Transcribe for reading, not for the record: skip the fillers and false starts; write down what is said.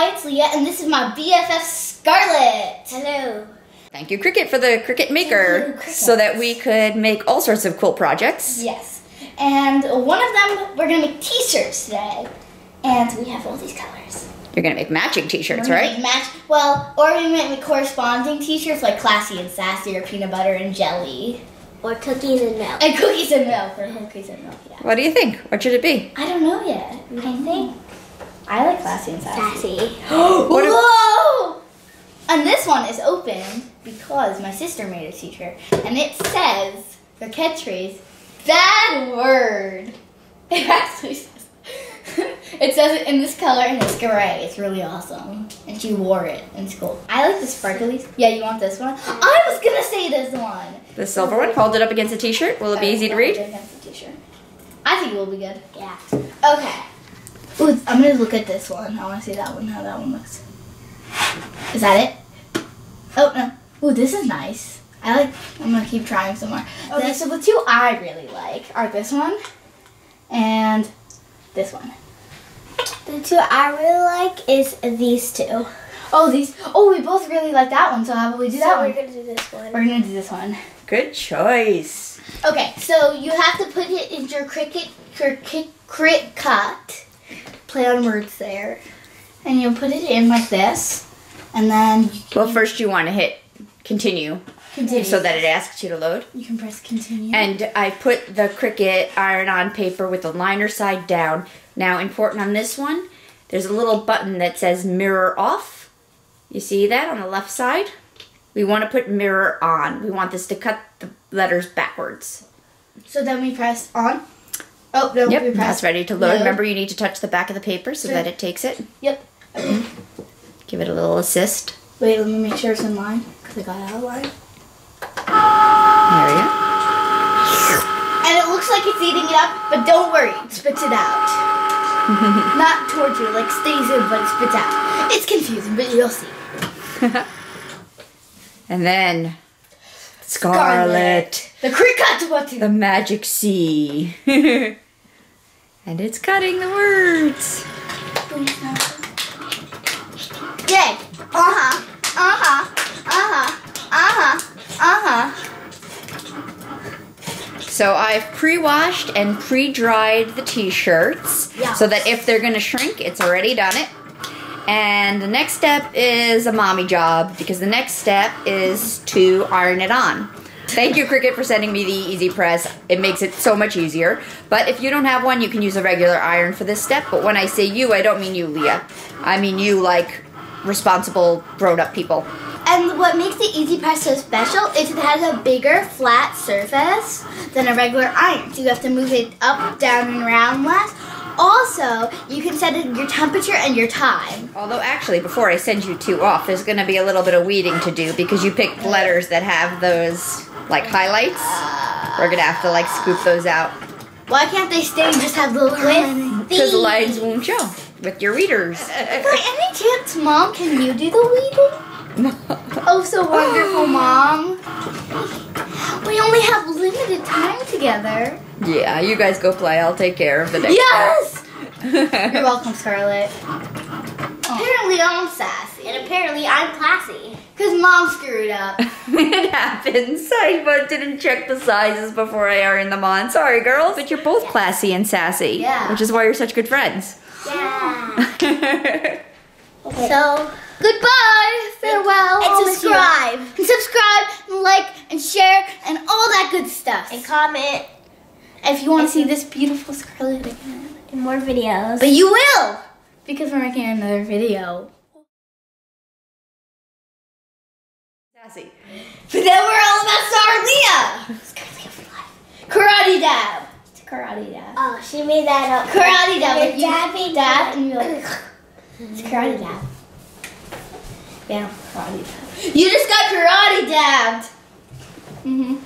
Hi, it's Leah, and this is my BFF Scarlett. Hello. Thank you, Cricut, for the Cricut Maker, so that we could make all sorts of cool projects. Yes, and one of them, we're going to make t-shirts today, and we have all these colors. You're going to make matching t-shirts, right? Or we might make corresponding t-shirts like Classy and Sassy or Peanut Butter and Jelly. Or cookies and milk. And cookies and milk, yeah. What do you think? What should it be? I don't know yet. I think I like Classy and Sassy. What Whoa! And this one is open because my sister made a t-shirt, and it says, the catchphrase, bad word. It actually says, it says it in this color and it's gray. It's really awesome. And she wore it in school. I like the sparklies. Yeah, you want this one? I was gonna say this one. The silver one? Hold it up against the t-shirt. Will it be easy to read? Against the t-shirt. I think it will be good. Yeah. Okay. Ooh, I'm gonna look at this one. I wanna see that one, how that one looks. Is that it? Oh, no. Ooh, this is nice. I'm gonna keep trying some more. Okay, so the two I really like are this one and this one. The two I really like is these two. Oh, we both really like that one, so how about we do that one? We're gonna do this one. We're gonna do this one. Good choice. Okay, so you have to put it into your Cricut. Play on words there. And you'll put it in like this. And then Well, first you want to hit continue. Continue. So that it asks you to load. You can press continue. And I put the Cricut iron on paper with the liner side down. Now, important on this one, there's a little button that says mirror off. You see that on the left side? We want to put mirror on. We want this to cut the letters backwards. So then we press on. Oh, no, Yep, we press that's ready to load. Remember, you need to touch the back of the paper so Sure. that it takes it. Yep. Okay. Give it a little assist. Wait, let me make sure it's in line, because I got it out of line. There you go. And it looks like it's eating it up, but don't worry, it spits it out. Not towards you, like stays in, but it spits out. It's confusing, but you'll see. And then Scarlett. The Cricut button. The magic C. And it's cutting the words. Yay. Uh-huh. Uh-huh. Uh-huh. Uh-huh. Uh-huh. So I've pre-washed and pre-dried the t-shirts so that if they're going to shrink, it's already done it. And the next step is a mommy job because the next step is to iron it on. Thank you, Cricut, for sending me the Easy Press. It makes it so much easier. But if you don't have one, you can use a regular iron for this step. But when I say you, I don't mean you, Leah. I mean you like responsible, grown-up people. And what makes the Easy Press so special is it has a bigger, flat surface than a regular iron. So you have to move it up, down, and around less. Also, you can set your temperature and your time. Although actually, before I send you two off, there's going to be a little bit of weeding to do because you picked letters that have those, like, highlights. We're going to have to, like, scoop those out. Why can't they stay and just have the lines? Because the lines won't show with your readers. By any chance, Mom, can you do the weeding? Oh, so wonderful, Mom. We only have limited time together. Yeah, you guys go play. I'll take care of the next Yes! You're welcome, Scarlett. Apparently, I'm sassy. And apparently I'm classy. Because Mom screwed up. It happens. I didn't check the sizes before I ironed them on. Sorry, girls. But you're both classy and sassy. Yeah. Which is why you're such good friends. Yeah. Okay. So, goodbye, farewell, And subscribe. And subscribe, and like, and share, and all that good stuff. And comment. If you want to see this beautiful Scarlett again. And more videos. But you will! Because we're making another video. Sassy. But then we're all about Star Leah! Scarlett for life. Karate dab. It's a karate dab. Oh, she made that up. Karate dab. Like you dabbing dab, and you're like, it's karate dab. Yeah, karate dab. You just got karate dabbed! Mm-hmm.